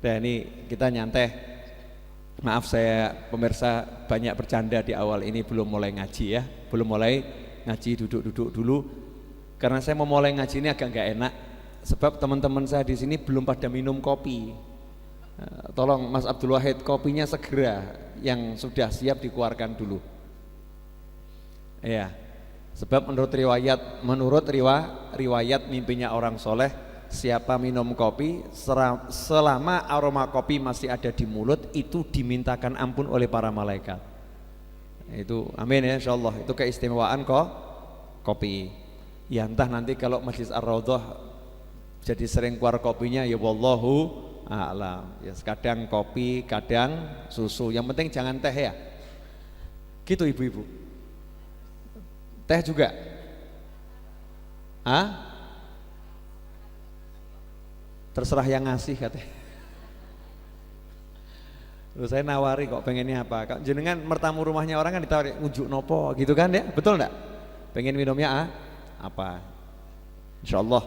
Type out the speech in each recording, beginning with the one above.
Dan ini kita nyantai. Maaf saya pemirsa banyak bercanda di awal ini, belum mulai ngaji ya, belum mulai ngaji, duduk-duduk dulu. Karena saya mau mulai ngaji ini agak nggak enak, sebab teman-teman saya di sini belum pada minum kopi. Tolong Mas Abdul Wahid, kopinya segera yang sudah siap dikeluarkan dulu. Ya, sebab menurut riwayat mimpinya orang soleh, siapa minum kopi selama aroma kopi masih ada di mulut itu dimintakan ampun oleh para malaikat. Itu amin ya insyaallah. Itu keistimewaan kopi. Ya entah nanti kalau Majlis Ar-Raudhah jadi sering keluar kopinya ya wallahu a'lam. Ya kadang kopi, kadang susu. Yang penting jangan teh ya. Gitu ibu-ibu. Teh juga? Hah? Terserah yang ngasih katanya. Terus saya nawari kok pengennya apa? Kak jenengan mertamu rumahnya orang kan ditawari unjuk nopo gitu kan ya? Betul enggak? Pengen minumnya apa? Insyaallah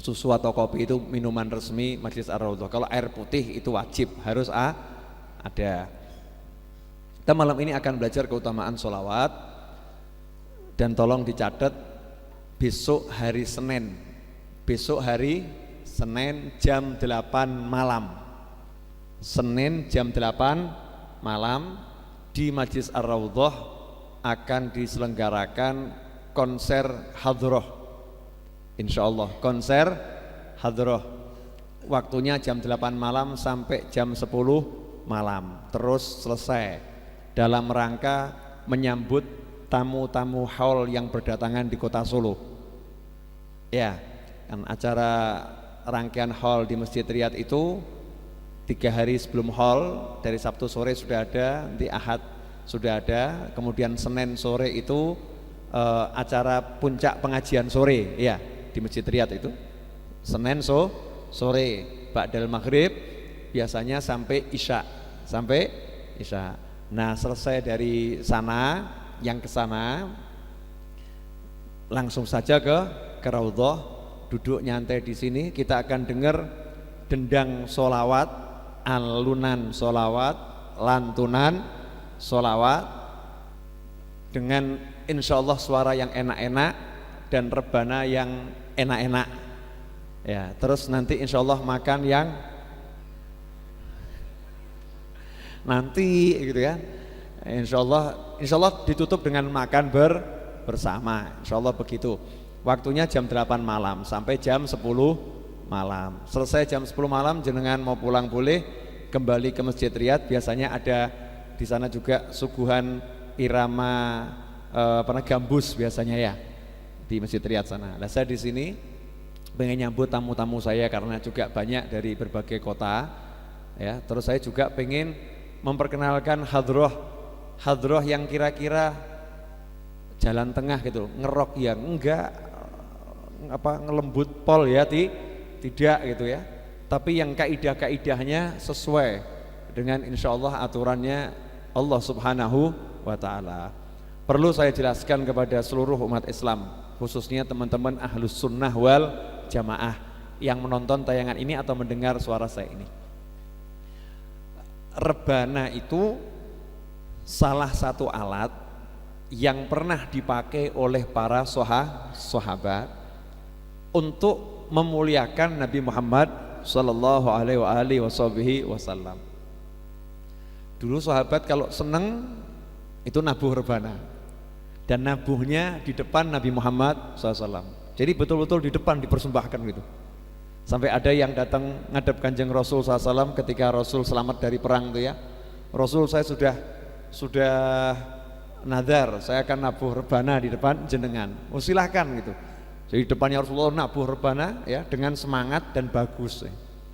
susu atau kopi itu minuman resmi Majlis Ar-Raudhah. Kalau air putih itu wajib harus ada. Kita malam ini akan belajar keutamaan sholawat dan tolong dicatat besok hari Senin. Besok hari Senin jam 8 malam. Senin jam 8 malam di Majlis Ar-Raudhah akan diselenggarakan konser hadroh. Insyaallah konser hadroh. Waktunya jam 8 malam sampai jam 10 malam. Terus selesai dalam rangka menyambut tamu-tamu haul yang berdatangan di kota Solo. Ya, kan acara rangkaian haul di Masjid Riyadh itu 3 hari sebelum haul, dari Sabtu sore sudah ada, nanti Ahad sudah ada, kemudian Senin sore itu acara puncak pengajian sore ya di Masjid Riyadh itu. Senin sore ba'dal maghrib biasanya sampai Isya, Nah selesai dari sana, yang ke sana langsung saja ke Raudhah. Duduk nyantai di sini, kita akan dengar dendang solawat, alunan solawat, lantunan solawat dengan insyaallah suara yang enak-enak dan rebana yang enak-enak. Ya, terus nanti insyaallah makan yang nanti gitu ya. Insyaallah ditutup dengan makan bersama. Insyaallah begitu. Waktunya jam 8 malam sampai jam 10 malam. Selesai jam 10 malam jenengan mau pulang boleh, kembali ke Masjid Riyadh. Biasanya ada di sana juga suguhan irama gambus biasanya ya di Masjid Riyadh sana. Nah, saya di sini pengen nyambut tamu-tamu saya karena juga banyak dari berbagai kota ya. Terus saya juga pengen memperkenalkan hadroh yang kira-kira jalan tengah gitu, ngerok yang enggak ngelembut pol ya, tidak gitu ya, tapi yang kaidah-kaidahnya sesuai dengan insyaallah aturannya Allah Subhanahu wa ta'ala. Perlu saya jelaskan kepada seluruh umat Islam, khususnya teman-teman Ahlus Sunnah wal Jamaah yang menonton tayangan ini atau mendengar suara saya ini. Rebana itu salah satu alat yang pernah dipakai oleh para sahabat untuk memuliakan Nabi Muhammad sallallahu alaihi wasallam. Dulu sahabat kalau seneng itu nabuh rebana, dan nabuhnya di depan Nabi Muhammad SAW. Jadi betul-betul di depan dipersembahkan gitu. Sampai ada yang datang ngadep Kanjeng Rasul SAW ketika Rasul selamat dari perang itu ya. Rasul, saya sudah nadar, saya akan nabuh rebana di depan jenengan. Oh silahkan gitu. Jadi depannya Rasulullah nabuh rebana ya dengan semangat dan bagus.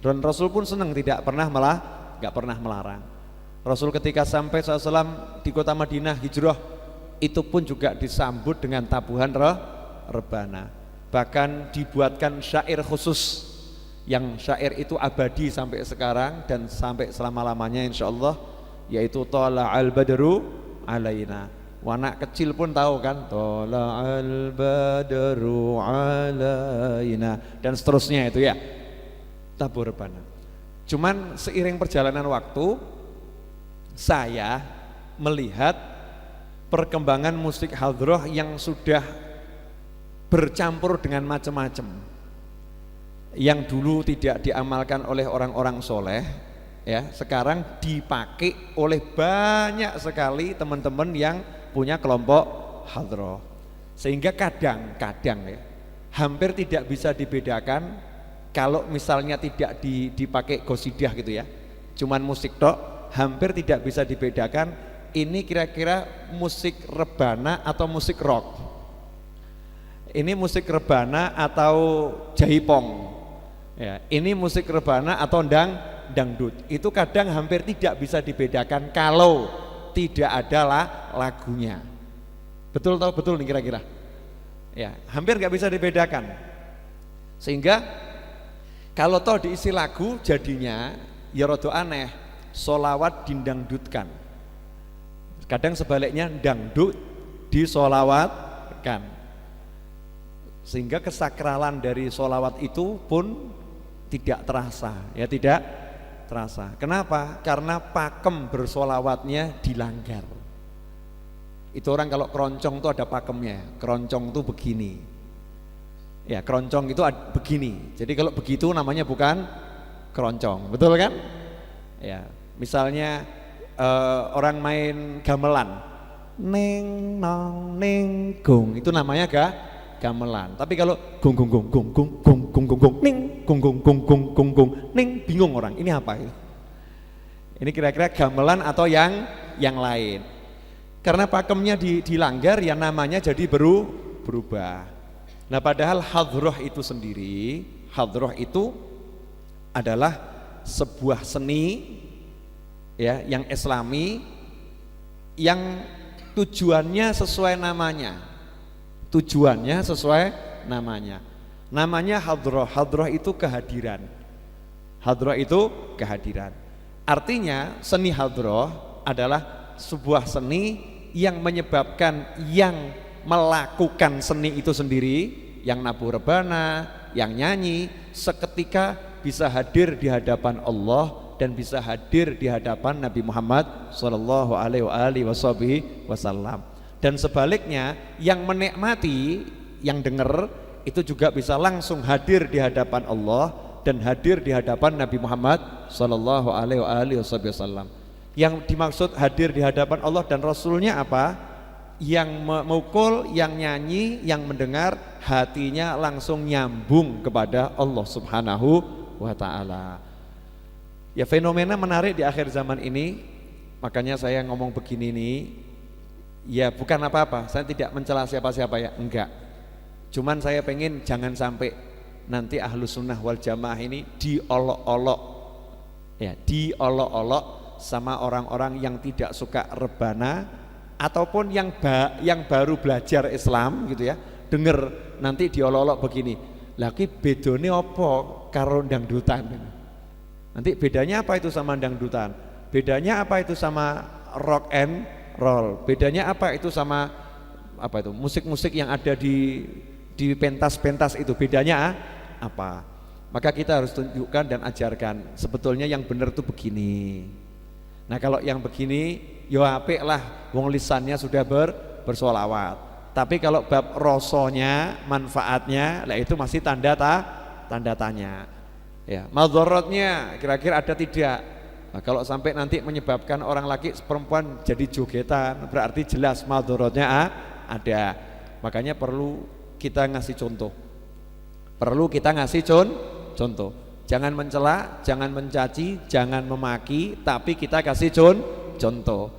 Dan Rasul pun senang, nggak pernah melarang. Rasul ketika sampai SAW di kota Madinah hijrah itu pun juga disambut dengan tabuhan rebana. Bahkan dibuatkan syair khusus, yang syair itu abadi sampai sekarang dan sampai selama-lamanya insyaallah, yaitu Thala'al badru alaina. Anak kecil pun tahu kan, Thala'al badru alaina, dan seterusnya itu ya, tabuh rebana. Cuman seiring perjalanan waktu saya melihat perkembangan musik hadroh yang sudah bercampur dengan macam-macam, yang dulu tidak diamalkan oleh orang-orang soleh, ya sekarang dipakai oleh banyak sekali teman-teman yang punya kelompok hadroh, sehingga kadang-kadang ya hampir tidak bisa dibedakan kalau misalnya tidak dipakai gosidah gitu ya, cuman musik tok, hampir tidak bisa dibedakan ini kira-kira musik rebana atau musik rock, ini musik rebana atau jaipong ya, ini musik rebana atau dangdut. Itu kadang hampir tidak bisa dibedakan kalau tidak ada lagunya. Betul atau betul nih kira-kira? Ya, hampir nggak bisa dibedakan. Sehingga kalau toh diisi lagu jadinya ya rada aneh, solawat dindangdutkan. Kadang sebaliknya dangdut disolawatkan. Sehingga kesakralan dari solawat itu pun tidak terasa, ya tidak terasa. Kenapa? Karena pakem bersolawatnya dilanggar. Itu orang kalau keroncong itu ada pakemnya, keroncong itu begini. Ya keroncong itu begini. Jadi kalau begitu namanya bukan keroncong, betul kan? Ya misalnya orang main gamelan, neng nong neng gong, itu namanya gamelan. Tapi kalau gong gong gong gong gong gong gong gong gong ning gong gong gong gong gong gong ning, bingung orang ini apa ini? Ini kira-kira gamelan atau yang lain. Karena pakemnya dilanggar ya namanya jadi berubah. Nah padahal hadroh itu sendiri, hadroh itu adalah sebuah seni ya yang islami, yang tujuannya sesuai namanya. Tujuannya sesuai namanya. Namanya hadroh. Hadroh itu kehadiran. Hadroh itu kehadiran. Artinya seni hadroh adalah sebuah seni yang menyebabkan yang melakukan seni itu sendiri, yang nabuh rebana, yang nyanyi, seketika bisa hadir di hadapan Allah dan bisa hadir di hadapan Nabi Muhammad sallallahu alaihi wasallam. Dan sebaliknya yang menikmati, yang dengar itu juga bisa langsung hadir di hadapan Allah dan hadir di hadapan Nabi Muhammad sallallahu alaihi wasallam. Yang dimaksud hadir di hadapan Allah dan Rasulnya apa? Yang memukul, yang nyanyi, yang mendengar, hatinya langsung nyambung kepada Allah Subhanahu wa ta'ala. Ya fenomena menarik di akhir zaman ini, makanya saya ngomong begini nih. Ya bukan apa-apa, saya tidak mencela siapa-siapa ya, enggak. Cuman saya pengen jangan sampai nanti Ahlus Sunnah wal Jamaah ini diolok-olok, ya diolok-olok sama orang-orang yang tidak suka rebana ataupun yang baru belajar Islam gitu ya. Dengar nanti diolok-olok begini. Lagi bedone apa karo dangdutan? Nanti bedanya apa itu sama dangdutan? Bedanya apa itu sama rock and roll? Bedanya apa itu sama apa itu musik-musik yang ada di pentas-pentas itu? Bedanya apa? Maka kita harus tunjukkan dan ajarkan sebetulnya yang benar itu begini. Nah kalau yang begini yo apik lah, wong lisannya sudah bersolawat. Tapi kalau bab rosonya, manfaatnya, lah itu masih tanda tanya. Ya, madharatnya kira-kira ada tidak? Nah, kalau sampai nanti menyebabkan orang laki perempuan jadi jogetan, berarti jelas madharatnya ada. Makanya perlu kita ngasih contoh. Perlu kita ngasih contoh. Jangan mencela, jangan mencaci, jangan memaki, tapi kita kasih contoh.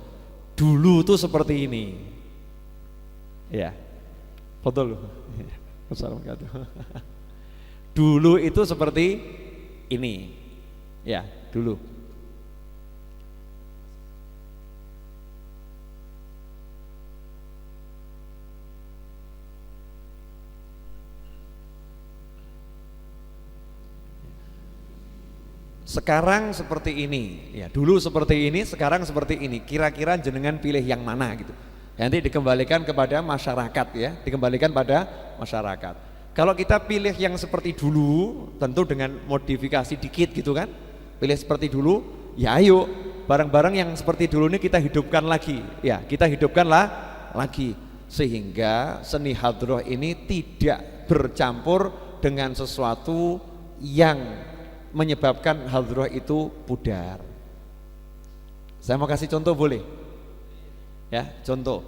Dulu tuh seperti ini. Ya. Betul. Assalamualaikum. Dulu itu seperti ini. Ya, dulu. Sekarang seperti ini, ya dulu seperti ini, sekarang seperti ini. Kira-kira jenengan pilih yang mana gitu? Nanti dikembalikan kepada masyarakat ya, dikembalikan pada masyarakat. Kalau kita pilih yang seperti dulu, tentu dengan modifikasi dikit gitu kan, Pilih seperti dulu, ya ayo barang-barang yang seperti dulu ini kita hidupkan lagi. Ya, kita hidupkanlah lagi sehingga seni hadroh ini tidak bercampur dengan sesuatu yang menyebabkan hadroh itu pudar. Saya mau kasih contoh boleh? Ya, contoh.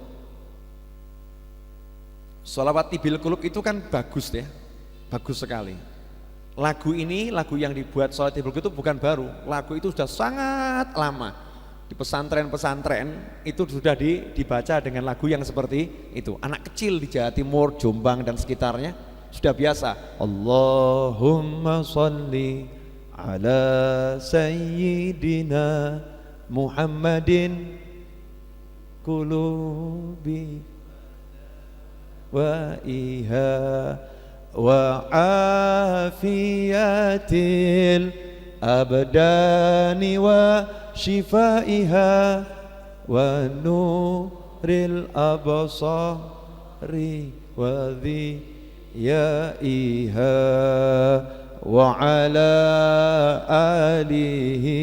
Sholawat Tibil Qulub itu kan bagus ya, bagus sekali. Lagu ini, lagu yang dibuat Sholawat Tibil Qulub itu bukan baru, lagu itu sudah sangat lama. Di pesantren-pesantren itu sudah dibaca dengan lagu yang seperti itu. Anak kecil di Jawa Timur, Jombang dan sekitarnya sudah biasa. Allahumma sholli ala sayyidina Muhammadin qulubi wa iha wa afiyatil abdani wa shifaiha wa nuril absari wa dhiyaiha wa ala alihi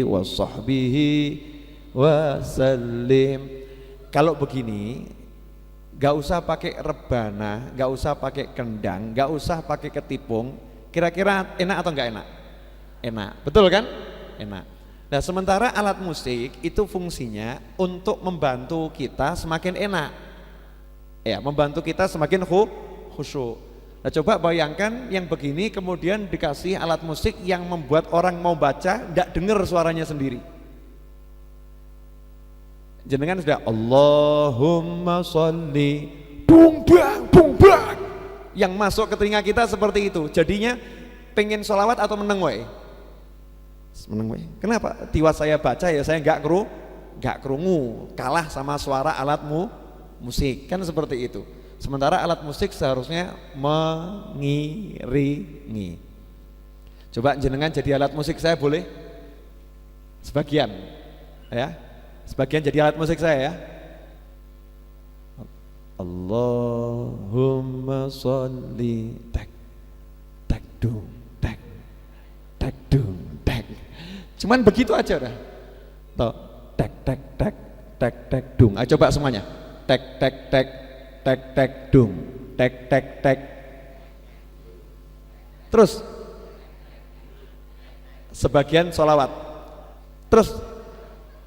wa sahbihi wa sallim. Kalau begini gak usah pakai rebana, gak usah pakai kendang, gak usah pakai ketipung. Kira-kira enak atau enggak enak? Enak, betul kan? Enak. Nah sementara alat musik itu fungsinya untuk membantu kita semakin enak, ya, membantu kita semakin khusyuk. Nah coba bayangkan yang begini kemudian dikasih alat musik yang membuat orang mau baca gak dengar suaranya sendiri. Jenengan sudah Allahumma sholli bung bang, yang masuk ke telinga kita seperti itu. Jadinya pengen sholawat atau meneng wae? Meneng wae. Kenapa? Tiwas saya baca ya saya nggak kerungu, kalah sama suara alatmu musik kan seperti itu. Sementara alat musik seharusnya mengiringi. Coba jenengan jadi alat musik saya boleh? Sebagian ya. Sebagian jadi alat musik saya ya. Allahumma sholli tak tak dung tak tak dung tak. Cuman begitu aja udah. Toh tak tak tak tak tak dung. Ayo coba semuanya. Tak tak tak tak tak dung tak tak tak. Terus sebagian sholawat. Terus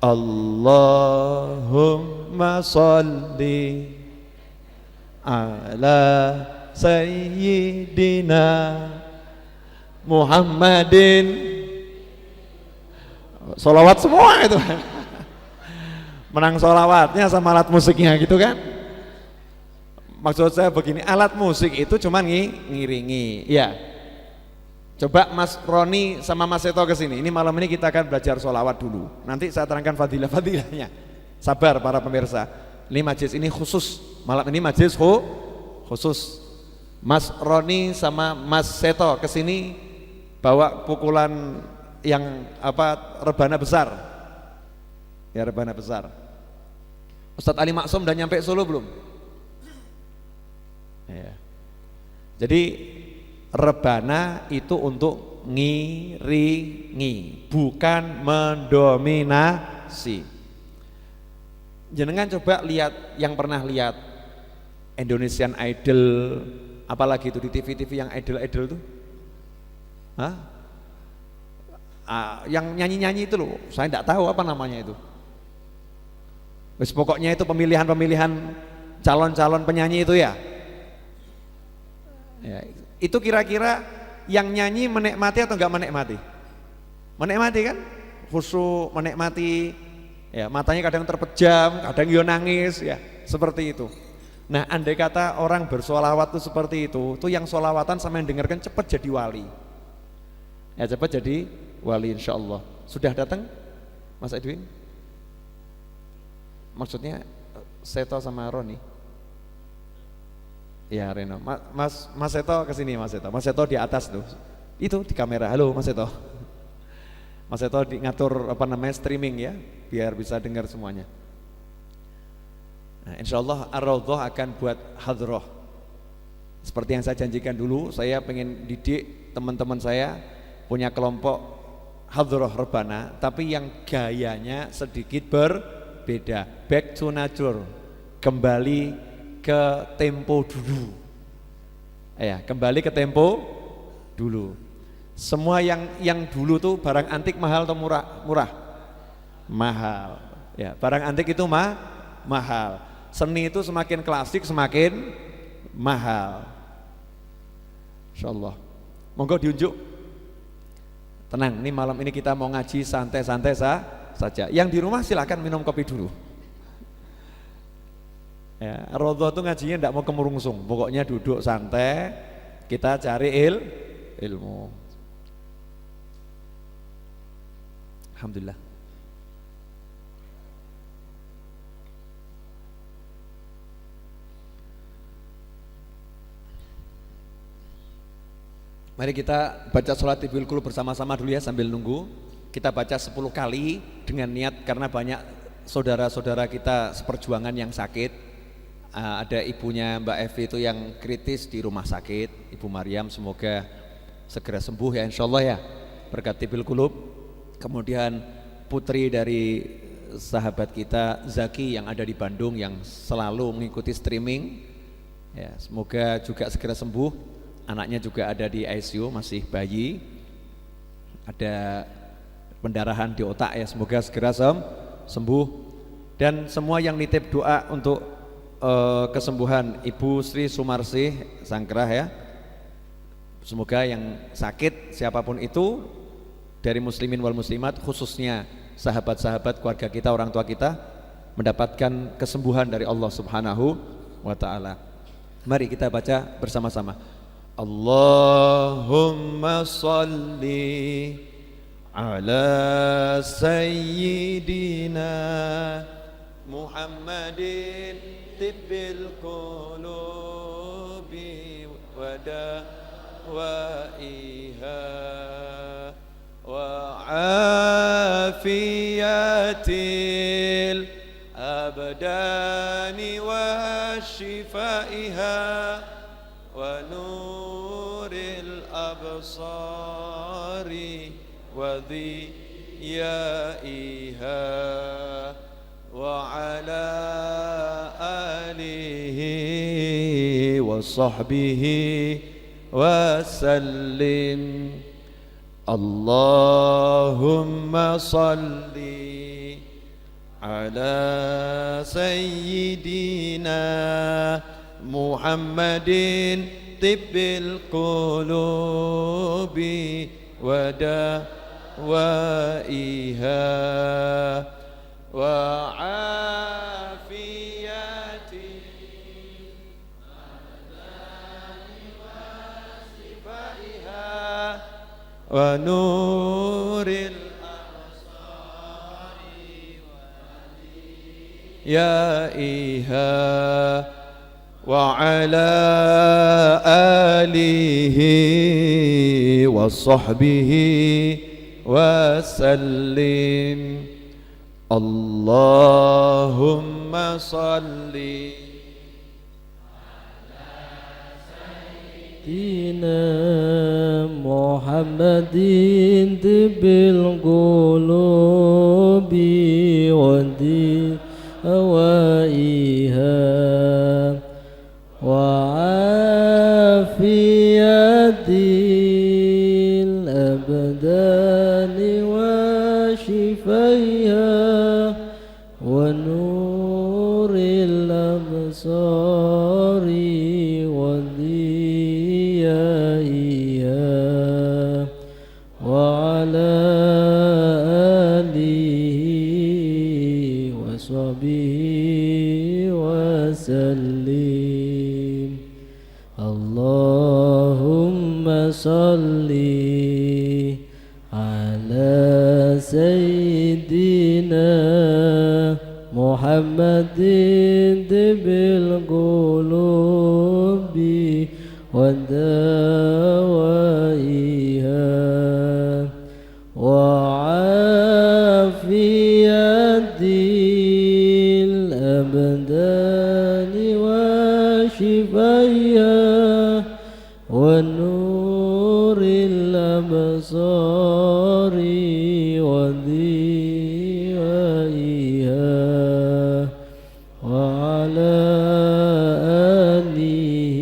Allahumma sholli ala sayyidina Muhammadin. Sholawat semua itu. Menang sholawatnya sama alat musiknya gitu kan. Maksud saya begini, alat musik itu cuma ngiringi ya. Coba Mas Roni sama Mas Seto kesini. Ini malam ini kita akan belajar sholawat dulu. Nanti saya terangkan fadilah-fadilahnya. Sabar para pemirsa. Ini majlis ini khusus. Malam ini majlis khusus. Mas Roni sama Mas Seto kesini bawa pukulan yang rebana besar. Ya rebana besar. Ustadz Ali Maksum udah nyampe Solo belum? Ya. Jadi rebana itu untuk ngiringi, bukan mendominasi. Jenengan coba lihat yang pernah lihat Indonesian Idol, apalagi itu di TV-TV yang idol-idol tuh, yang nyanyi-nyanyi itu loh, saya tidak tahu apa namanya itu. Pokoknya itu pemilihan-pemilihan calon-calon penyanyi itu ya. Itu kira-kira yang nyanyi menikmati atau enggak menikmati? Menikmati kan? Khusyuk, menikmati. Ya, matanya kadang terpejam, kadang yo nangis ya, seperti itu. Nah, andai kata orang bersolawat tuh seperti itu, tuh yang solawatan sama yang dengarkan cepat jadi wali. Ya, cepat jadi wali insyaallah. Sudah datang Mas Edwin? Maksudnya Seto sama Roni? Ya Reno, Mas Seto kesini Mas Seto. Mas Seto di atas tuh, itu di kamera. Halo Mas Seto. Mas Seto ngatur streaming ya, biar bisa dengar semuanya. Nah, insyaallah Ar-Raudhah akan buat hadroh. Seperti yang saya janjikan dulu, saya pengen didik teman-teman saya punya kelompok hadroh rebana, tapi yang gayanya sedikit berbeda. Back to nature, kembali ke tempo dulu. Ya, kembali ke tempo dulu. Semua yang dulu tuh barang antik mahal atau murah? Murah. Mahal. Ya, barang antik itu mahal. Seni itu semakin klasik semakin mahal. Insyaallah. Monggo diunjuk. Tenang, ini malam ini kita mau ngaji santai-santai saja. Yang di rumah silakan minum kopi dulu. Ya, Rodho tuh ngajinya enggak mau kemurungsung. Pokoknya duduk santai, kita cari ilmu. Alhamdulillah. Mari kita baca sholat Tibul Qulub bersama-sama dulu ya sambil nunggu. Kita baca 10 kali dengan niat karena banyak saudara-saudara kita seperjuangan yang sakit. Ada ibunya Mbak Evi itu yang kritis di rumah sakit, Ibu Maryam, semoga segera sembuh ya insyaallah ya, berkat Tibul Qulub. Kemudian putri dari sahabat kita Zaki yang ada di Bandung yang selalu mengikuti streaming ya, semoga juga segera sembuh. Anaknya juga ada di ICU, masih bayi, ada pendarahan di otak ya, semoga segera sembuh. Dan semua yang nitip doa untuk kesembuhan Ibu Sri Sumarsih Sangkrah ya, semoga yang sakit siapapun itu dari muslimin wal muslimat, khususnya sahabat-sahabat keluarga kita, orang tua kita, mendapatkan kesembuhan dari Allah Subhanahu wa ta'ala. Mari kita baca bersama-sama. Allahumma salli ala sayyidina Muhammadin tibbil qulubi wa dawaiha wa afiyatil abdani wa shifaiha wa nuril absari wa dhiyaiha wa ala alihi wa sahbihi wa sallim. Allahumma salli ala sayyidina Muhammadin tibbil qulubi wa dawaiha wa afiyati wa nuril absari ya iha wa ala alihi wa sahbihi wa sallim. Allahumma salli Sayyidina Muhammadin tibbil qulubi wa dawaiha wa afiyatil abdani wa shifaiha wa nuril absari wa dhiyaiha wa ala alihi wa sahbihi wa sallim. Allahumma salli ala sayyidina Muhammadin tibbil qulubi wa dawaiha wa afiyatil abdani wa shifaiha wa nuril الأبصار وضيائها وعلى آله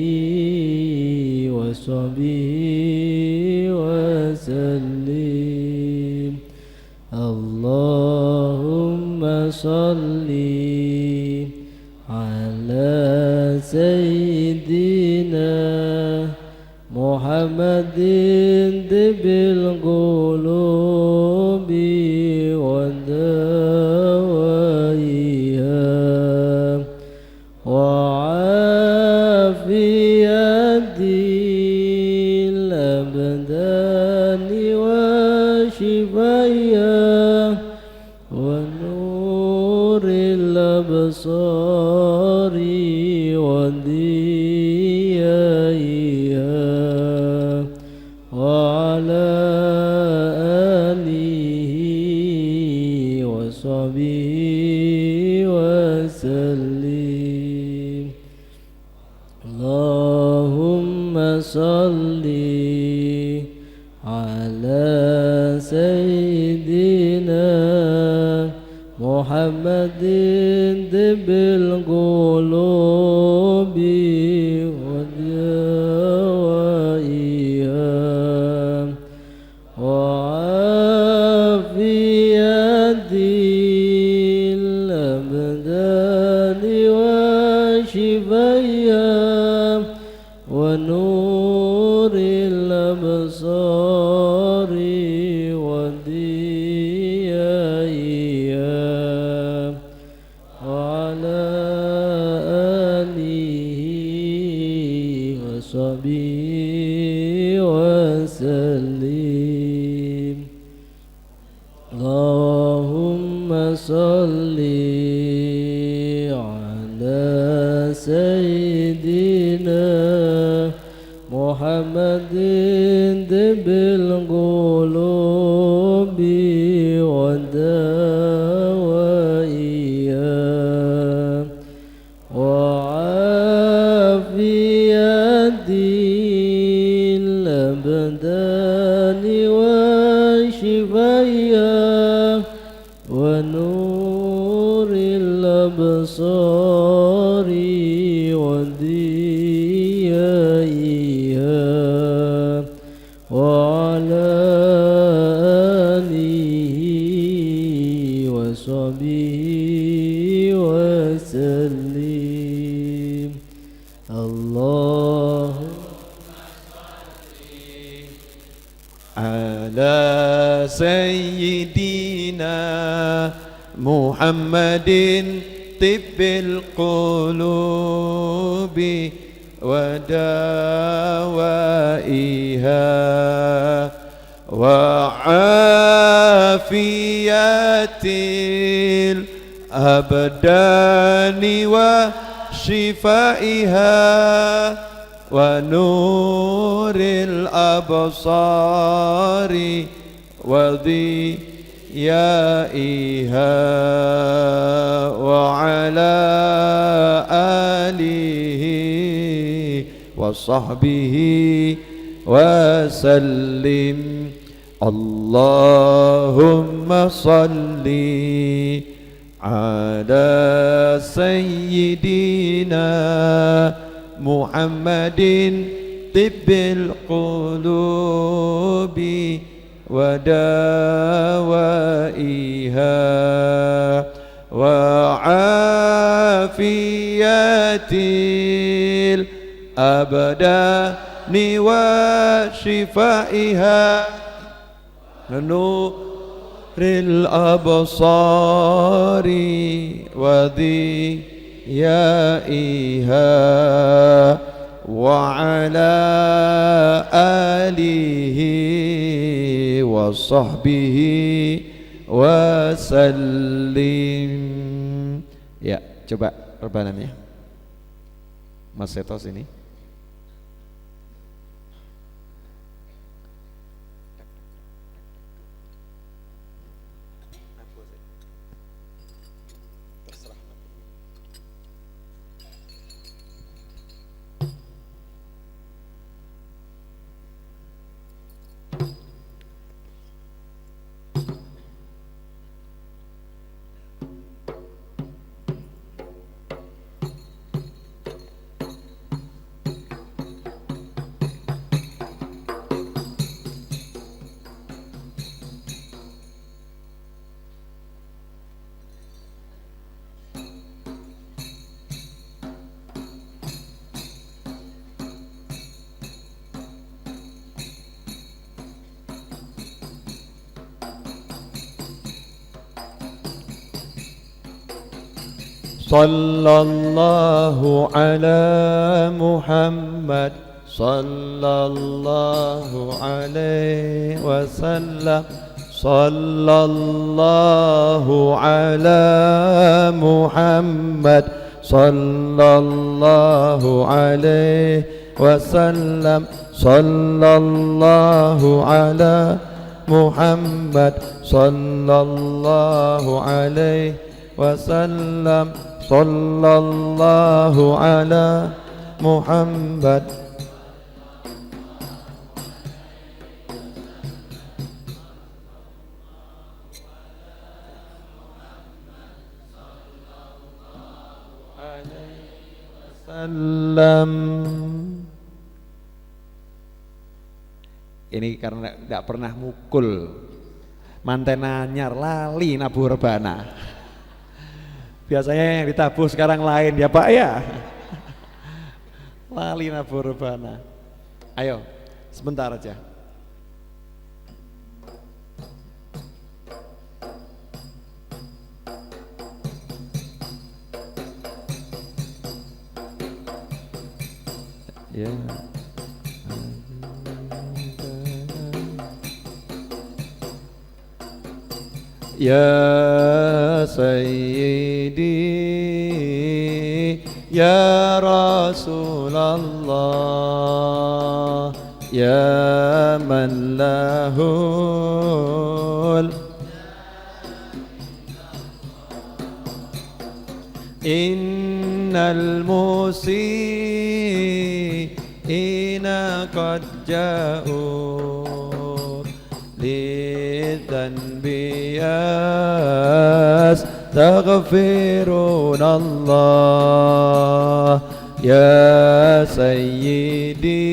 وصحبه وسلم. اللهم صل على سيدنا محمد طب القلوب ودوائها وعافية الأبدان وشفائها ونور الأبصار وضيائها وعلى آله وصحبه وسلم. اللهم صل على سيدنا محمد طب القلوب ودوائها وعافية الأبدان وشفائها ونور الأبصار وضيائها وعلى آله وصحبه وسلم. اللهم صل على سيدنا محمد طب القلوب ودوائها وعافية الأبدان وشفائها ونور الأبصار وضيائها وعلى آله وصحبه وسلم. الله على سيدنا محمد طب القلوب ودوائها وعافية الأبدان وشفائها ونور الأبصار وضيائها وعلى آله وصحبه وسلم. اللهم صل على سيدنا محمد طب القلوب ودوائها وعافية الأبدان وشفائها نور الأبصار وضيائها وعلى آله وصحبه wasallim. Ya, coba rebanannya Mas Setos ini. Terserah. sallallahu ala Muhammad sallallahu alaihi wasallam sallallahu ala Muhammad sallallahu alaihi wasallam sallallahu ala Muhammad sallallahu alaihi wasallam sallallahu ala Muhammad. Ini karena tidak pernah mukul manten anyar lali nabuh rebana. Biasanya yang ditabuh sekarang lain ya Pak ya. Lali nabuh rebana. Ayo sebentar aja. Ya. Ya Sayyidi Ya Rasulullah Ya man lahul Innal musi'ina qad ja'u lidhanbi yastaghfirunallah Ya Sayyidi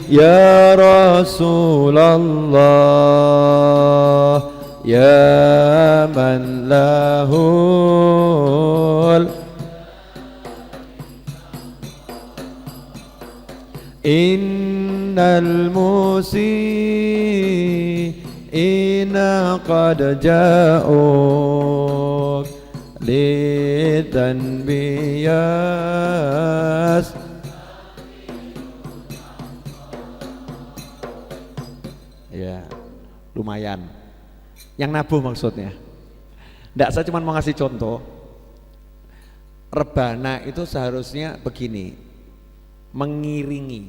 Ya Rasulullah Ya man lahul Innal musi'ina qad ja'uk lidhanbi ya lumayan yang nabuh maksudnya. Enggak, saya cuma mau ngasih contoh. Rebana itu seharusnya begini, mengiringi.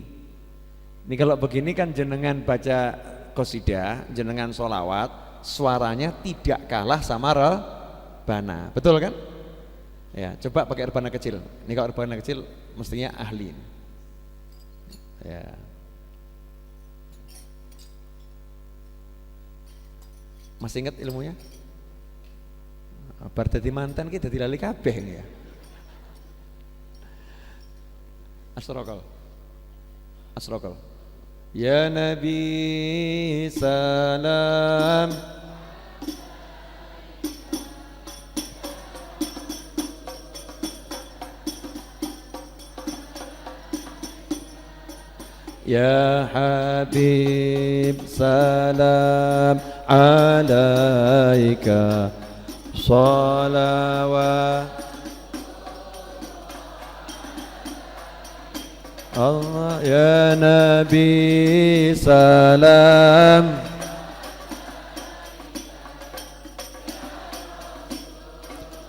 Ini kalau begini kan jenengan baca qasidah, jenengan sholawat, suaranya tidak kalah sama rebana, betul kan? Ya, coba pakai rebana kecil. Ini kalau rebana kecil mestinya ahli. Ya. Masih ingat ilmunya? Bar dadi mantan ki dadi lali kabeh ya. Asraqal. Asraqal. Ya Nabi salam Ya Habib salam alaika salawat Allah ya Nabi salam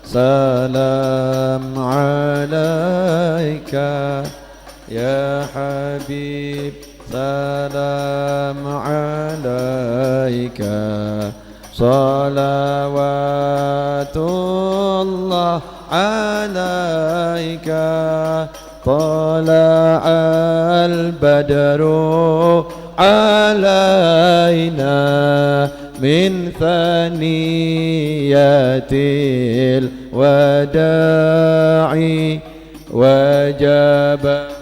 salam alaika ya Habib salam alaika salawatullah alaika طلع البدر علينا من ثنيات الوداع وجب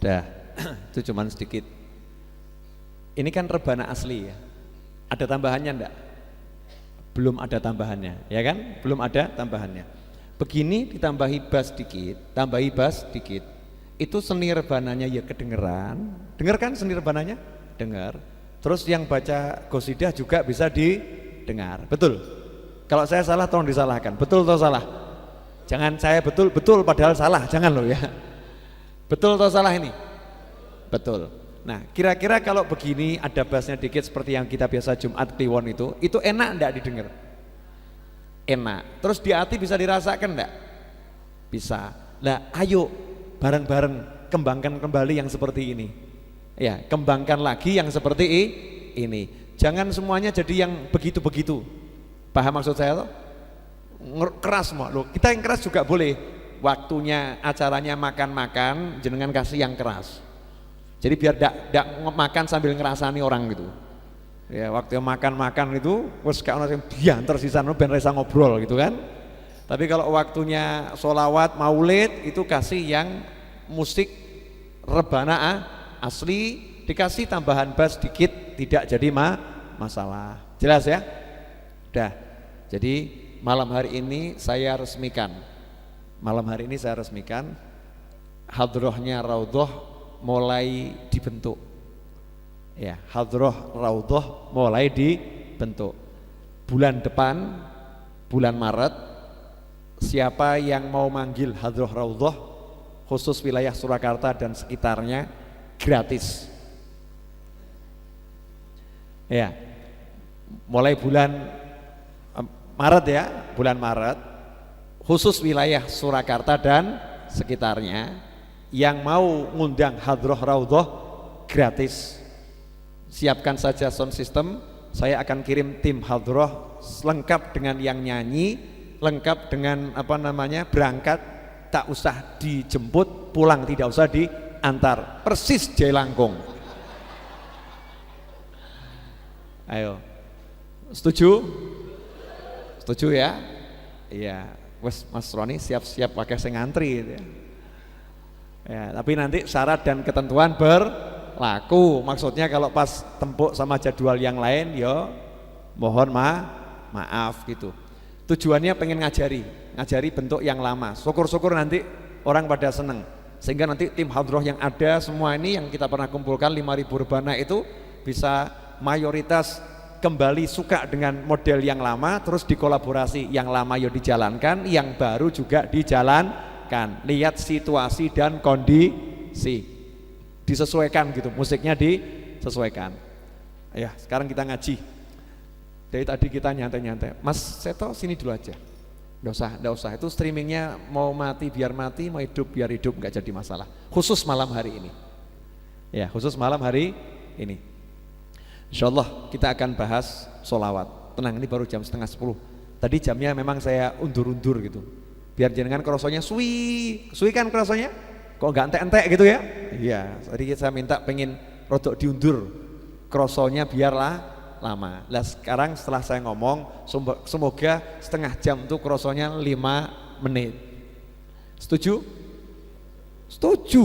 Dah, itu cuman sedikit. Ini kan rebana asli ya. Ada tambahannya enggak? Belum ada tambahannya, ya kan? Belum ada tambahannya. Begini ditambahi bass dikit, tambahi bass dikit. Itu seni rebananya ya kedengeran. Dengar kan seni rebananya? Dengar. Terus yang baca qasidah juga bisa didengar. Betul? Kalau saya salah tolong disalahkan. Betul atau salah? Jangan saya betul padahal salah, jangan loh ya. Betul atau salah ini? Betul. Nah, kira-kira kalau begini ada bassnya dikit seperti yang kita biasa Jumat Kliwon itu enak enggak didengar? Enak. Terus di hati bisa dirasakan enggak? Bisa. Nah, ayo bareng-bareng kembangkan kembali yang seperti ini. Ya, kembangkan lagi yang seperti ini. Jangan semuanya jadi yang begitu-begitu. Paham maksud saya toh? Keras semua loh. Kita yang keras juga boleh. Waktunya acaranya makan-makan, jenengan kasih yang keras. Jadi biar tidak makan sambil ngerasani orang gitu. Ya, waktu makan-makan itu wes gak ono sing biantar sisan ben resa ngobrol gitu kan. Tapi kalau waktunya sholawat, maulid itu kasih yang musik rebana asli, dikasih tambahan bass dikit, tidak jadi masalah. Jelas ya? Udah. Jadi malam hari ini saya resmikan. Malam hari ini saya resmikan hadrohnya Raudhoh mulai dibentuk. Ya, hadroh Raudhoh mulai dibentuk. Bulan depan, bulan Maret, siapa yang mau manggil hadroh Raudhoh khusus wilayah Surakarta dan sekitarnya gratis. Ya. Mulai bulan Maret ya, bulan Maret khusus wilayah Surakarta dan sekitarnya yang mau ngundang hadroh Raudhoh gratis. Siapkan saja sound system, saya akan kirim tim hadroh lengkap dengan yang nyanyi, lengkap dengan berangkat, tak usah dijemput, pulang tidak usah diantar, persis Jailangkung. Ayo, setuju? Setuju ya? Iya, wes Mas Roni siap-siap pakai sing ngantri gitu ya. Ya, tapi nanti syarat dan ketentuan berlaku. Maksudnya kalau pas tempuk sama jadwal yang lain, ya mohon maaf gitu. Tujuannya pengen ngajari bentuk yang lama. Syukur-syukur nanti orang pada seneng. Sehingga nanti tim hadroh yang ada semua ini yang kita pernah kumpulkan 5.000 rebana itu bisa mayoritas kembali suka dengan model yang lama, terus dikolaborasi. Yang lama ya dijalankan, yang baru juga dijalankan. Lihat situasi dan kondisi, disesuaikan gitu, musiknya disesuaikan. Ya, sekarang kita ngaji. Dari tadi kita nyantai-nyantai. Mas Seto sini dulu aja. Nggak usah. Itu streamingnya mau mati biar mati, mau hidup biar hidup, nggak jadi masalah. Khusus malam hari ini. Ya, khusus malam hari ini. Insyaallah kita akan bahas sholawat. Tenang, ini baru jam 9:30. Tadi jamnya memang saya undur-undur gitu. Biar jenengan kerosanya suwi kan kerosanya? Kok nggak entek-entek gitu ya? Iya, tadi saya minta pengen rodok diundur kerosanya biarlah lama. Lah sekarang setelah saya ngomong, semoga setengah jam tuh kerosanya 5 menit. Setuju? Setuju.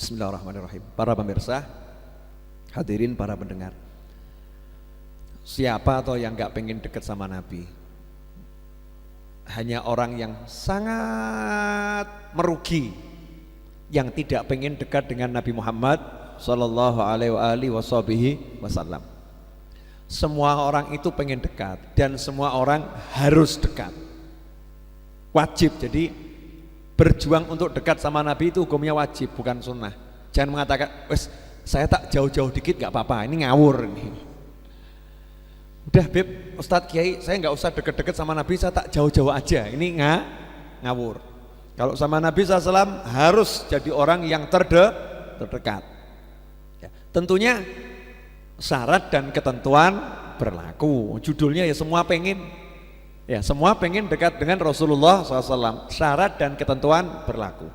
Bismillahirrahmanirrahim. Para pemirsa, hadirin para pendengar. Siapa atau yang gak pengen dekat sama Nabi? Hanya orang yang sangat merugi yang tidak pengen dekat dengan Nabi Muhammad sallallahu alaihi wasallam. Semua orang itu pengen dekat dan semua orang harus dekat. Wajib. Jadi berjuang untuk dekat sama Nabi itu hukumnya wajib, bukan sunnah. Jangan mengatakan, wes saya tak jauh-jauh dikit gak apa-apa, ini ngawur ini. Udah Beb, Ustadz Kiai, saya nggak usah deket-deket sama Nabi, saya tak jauh-jauh aja, ini ngawur. Kalau sama Nabi SAW harus jadi orang yang terdekat. Ya, tentunya syarat dan ketentuan berlaku. Judulnya ya semua pengen. Ya, semua pengen dekat dengan Rasulullah SAW. Syarat dan ketentuan berlaku.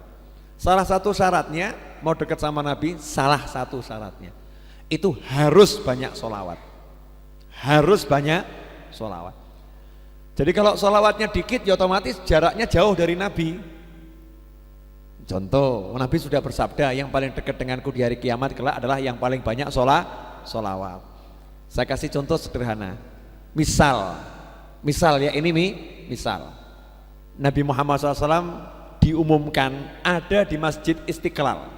Salah satu syaratnya mau dekat sama Nabi, salah satu syaratnya itu harus banyak sholawat. Harus banyak sholawat. Jadi kalau sholawatnya dikit ya otomatis jaraknya jauh dari Nabi. Contoh, Nabi sudah bersabda, yang paling dekat denganku di hari kiamat kelak adalah yang paling banyak sholawat. Saya kasih contoh sederhana. Misal ya, ini misal Nabi Muhammad SAW diumumkan ada di Masjid Istiqlal.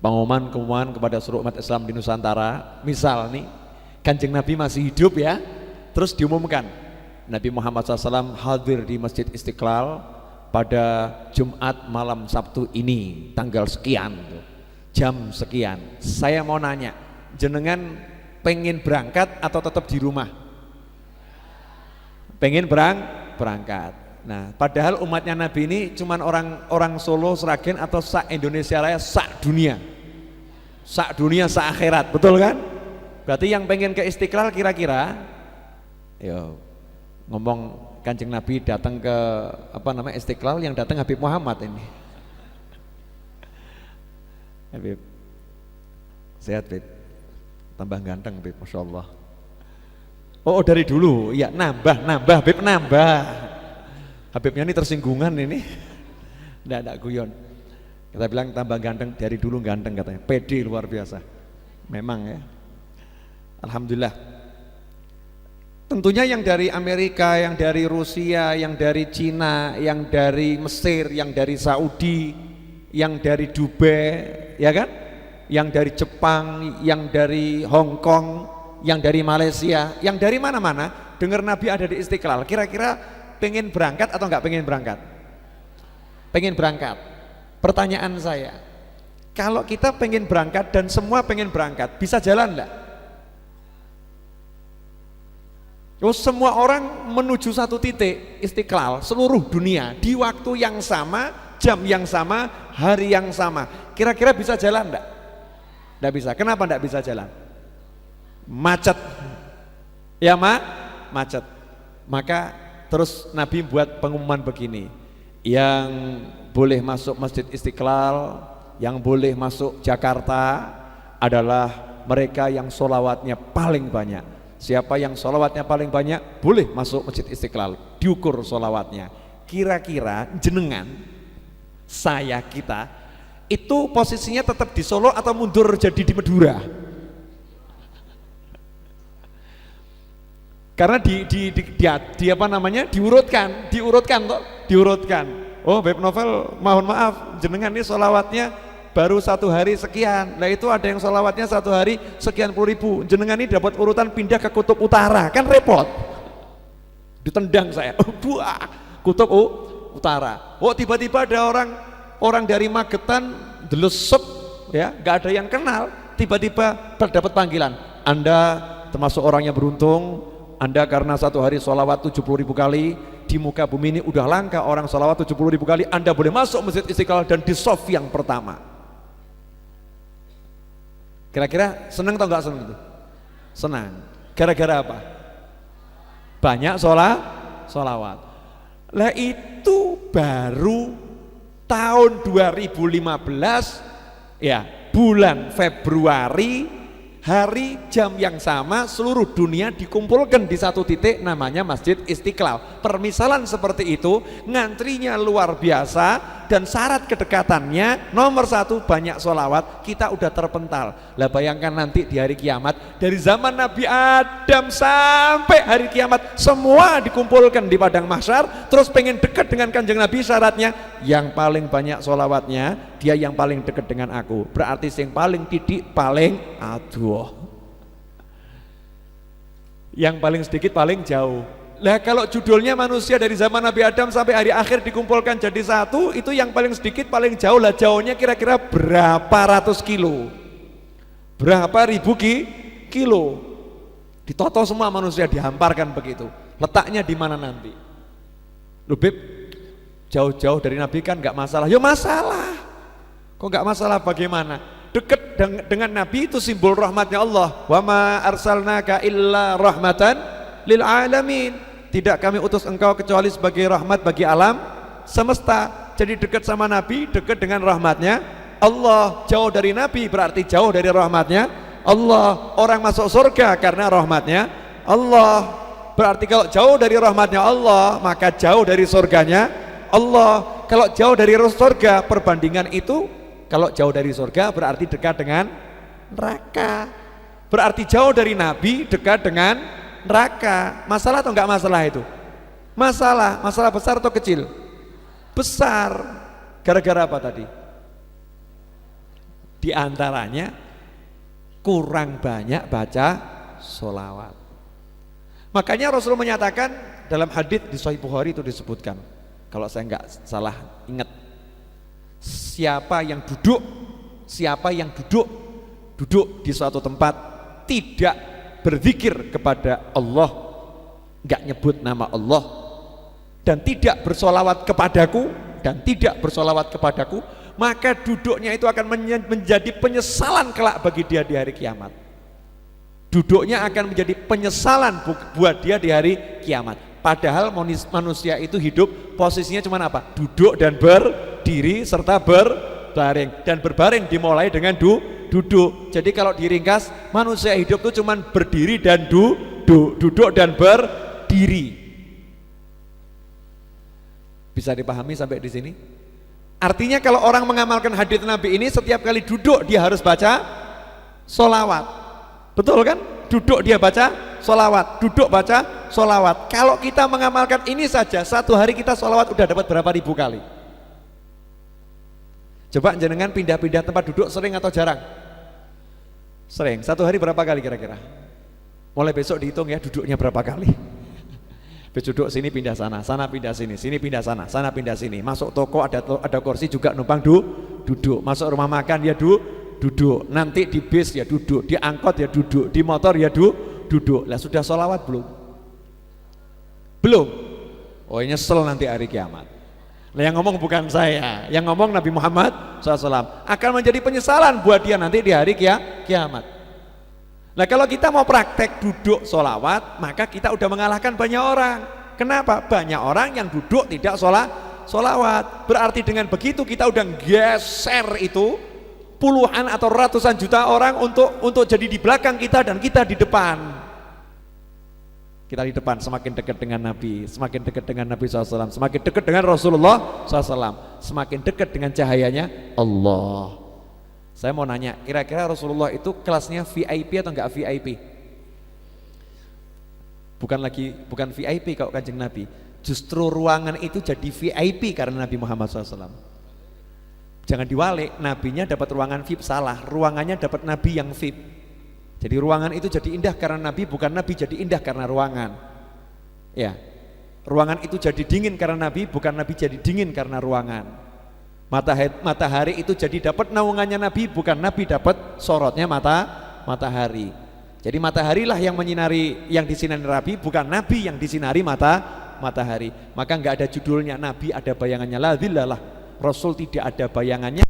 Pengumuman kepada seluruh umat Islam di Nusantara, misal nih Kanjeng Nabi masih hidup ya, terus diumumkan Nabi Muhammad SAW hadir di Masjid Istiqlal pada Jumat malam Sabtu ini tanggal sekian, jam sekian. Saya mau nanya, jenengan pengen berangkat atau tetap di rumah? Pengen berangkat. Nah, padahal umatnya Nabi ini cuman orang Solo, Sragen atau sak Indonesia Raya, sak dunia, sak akhirat, betul kan? Berarti yang pengen ke Istiqlal kira-kira, yo ngomong Kanjeng Nabi datang ke Istiqlal, yang datang Habib Muhammad ini. Habib, sehat Habib, tambah ganteng Habib, masya Allah. Oh dari dulu, ya nambah Habib nambah. Habibnya ini tersinggungan ini, enggak guyon. Kita bilang tambah ganteng, dari dulu ganteng katanya, pede luar biasa. Memang ya, alhamdulillah. Tentunya yang dari Amerika, yang dari Rusia, yang dari Cina, yang dari Mesir, yang dari Saudi, yang dari Dubai, ya kan? Yang dari Jepang, yang dari Hong Kong, yang dari Malaysia, yang dari mana-mana dengar Nabi ada di Istiqlal. Kira-kira pengen berangkat atau enggak pengen berangkat? Pengen berangkat. Pertanyaan saya, kalau kita pengen berangkat dan semua pengen berangkat, bisa jalan enggak? Oh, semua orang menuju satu titik Istiqlal, seluruh dunia di waktu yang sama, jam yang sama, hari yang sama. Kira-kira bisa jalan enggak? Enggak bisa. Kenapa enggak bisa jalan? Macet. Ya macet. Maka terus Nabi buat pengumuman begini, yang boleh masuk Masjid Istiqlal, yang boleh masuk Jakarta adalah mereka yang sholawatnya paling banyak. Siapa yang sholawatnya paling banyak boleh masuk Masjid Istiqlal, diukur sholawatnya. Kira-kira jenengan, saya, kita itu posisinya tetap di Solo atau mundur jadi di Madura? Karena diurutkan. Oh, Beb Novel, mohon maaf, jenengan ini sholawatnya baru 1 hari sekian. Nah itu ada yang sholawatnya 1 hari sekian puluh ribu. Jenengan ini dapat urutan pindah ke Kutub Utara, kan repot. Ditendang saya. Buah, Kutub Utara. Oh, tiba-tiba ada orang dari Magetan, delesep, ya, nggak ada yang kenal. Tiba-tiba terdapat panggilan. Anda termasuk orang yang beruntung. Anda karena 1 hari sholawat 70.000 kali, di muka bumi ini udah langka orang sholawat 70.000 kali. Anda boleh masuk Masjid Istiqlal dan di shaf yang pertama. Kira-kira senang atau enggak senang itu? Senang. Gara-gara apa? Banyak sholawat. Lah itu baru tahun 2015 ya, bulan Februari, hari jam yang sama seluruh dunia dikumpulkan di satu titik namanya Masjid Istiqlal. Permisalan seperti itu, ngantrinya luar biasa dan syarat kedekatannya nomor 1 banyak sholawat. Kita udah terpental. Lah bayangkan nanti di hari kiamat, dari zaman Nabi Adam sampai hari kiamat semua dikumpulkan di padang mahsyar, terus pengen dekat dengan Kanjeng Nabi, syaratnya yang paling banyak sholawatnya dia yang paling dekat dengan aku. Berarti yang paling titik paling aduh, yang paling sedikit paling jauh. Lah kalau judulnya manusia dari zaman Nabi Adam sampai hari akhir dikumpulkan jadi satu, itu yang paling sedikit paling jauh. Lah jauhnya kira-kira berapa ratus kilo, berapa ribu kilo. Ditoto semua manusia, dihamparkan begitu. Letaknya di mana nanti? Loh Beb, jauh-jauh dari Nabi kan nggak masalah. Ya masalah. Kok nggak masalah bagaimana? Dekat dengan Nabi itu simbol rahmatnya Allah. Wa ma arsalnaka illa rahmatan lil alamin. Tidak kami utus engkau kecuali sebagai rahmat bagi alam semesta. Jadi dekat sama Nabi, dekat dengan rahmatnya Allah, jauh dari Nabi berarti jauh dari rahmatnya Allah. Orang masuk surga karena rahmatnya Allah. Berarti kalau jauh dari rahmatnya Allah, maka jauh dari surganya Allah. Kalau jauh dari surga, perbandingan itu, kalau jauh dari surga berarti dekat dengan neraka. Berarti jauh dari Nabi dekat dengan neraka. Masalah atau enggak masalah itu? Masalah. Masalah besar atau kecil? Besar. Gara-gara apa tadi? Di antaranya kurang banyak baca sholawat. Makanya Rasul menyatakan dalam hadits di Sahih Bukhari itu disebutkan, kalau saya enggak salah ingat, siapa yang duduk di suatu tempat tidak berzikir kepada Allah, enggak nyebut nama Allah, dan tidak bersolawat kepadaku, maka duduknya itu akan menjadi penyesalan kelak bagi dia di hari kiamat. Duduknya akan menjadi penyesalan buat dia di hari kiamat. Padahal manusia itu hidup posisinya cuma apa? Duduk dan berdiri serta berbaring. Dan berbaring dimulai dengan duduk. Jadi kalau diringkas, manusia hidup itu cuma berdiri dan duduk dan berdiri. Bisa dipahami sampai di sini? Artinya kalau orang mengamalkan hadits Nabi ini, setiap kali duduk dia harus baca sholawat. Betul kan? Duduk dia baca sholawat, duduk baca sholawat. Kalau kita mengamalkan ini saja, satu hari kita sholawat udah dapat berapa ribu kali? Coba jenengan pindah-pindah tempat duduk sering atau jarang? Sering. Satu hari berapa kali kira-kira? Mulai besok dihitung ya duduknya berapa kali. Duduk sini pindah sana, sana pindah sini, sini pindah sana, sana pindah sini. Masuk toko ada kursi juga numpang duduk. Masuk rumah makan ya duduk. Nanti di bis ya duduk, di angkot ya duduk, di motor ya duduk. Lah sudah sholawat belum? Belum. Oh nyesel nanti hari kiamat. Lah yang ngomong bukan saya, yang ngomong Nabi Muhammad SAW. Akan menjadi penyesalan buat dia nanti di hari kiamat. Nah kalau kita mau praktek duduk sholawat, maka kita udah mengalahkan banyak orang. Kenapa? Banyak orang yang duduk tidak sholawat. Berarti dengan begitu kita udah geser itu puluhan atau ratusan juta orang untuk jadi di belakang kita dan kita di depan. Kita di depan semakin dekat dengan Nabi, semakin dekat dengan Nabi SAW, semakin dekat dengan Rasulullah SAW, semakin dekat dengan cahayanya Allah. Saya mau nanya, kira-kira Rasulullah itu kelasnya VIP atau enggak VIP? Bukan VIP kalau Kanjeng Nabi. Justru ruangan itu jadi VIP karena Nabi Muhammad SAW. Jangan diwalik, nabinya dapat ruangan VIP, salah. Ruangannya dapat nabi yang VIP. Jadi ruangan itu jadi indah karena nabi, bukan nabi jadi indah karena ruangan. Ya. Ruangan itu jadi dingin karena nabi, bukan nabi jadi dingin karena ruangan. Matahari itu jadi dapat naungannya Nabi, bukan Nabi dapat sorotnya matahari. Jadi mataharilah yang menyinari, yang disinari Nabi, bukan Nabi yang disinari matahari. Maka enggak ada judulnya Nabi ada bayangannya, la zillalah. Rasul tidak ada bayangannya,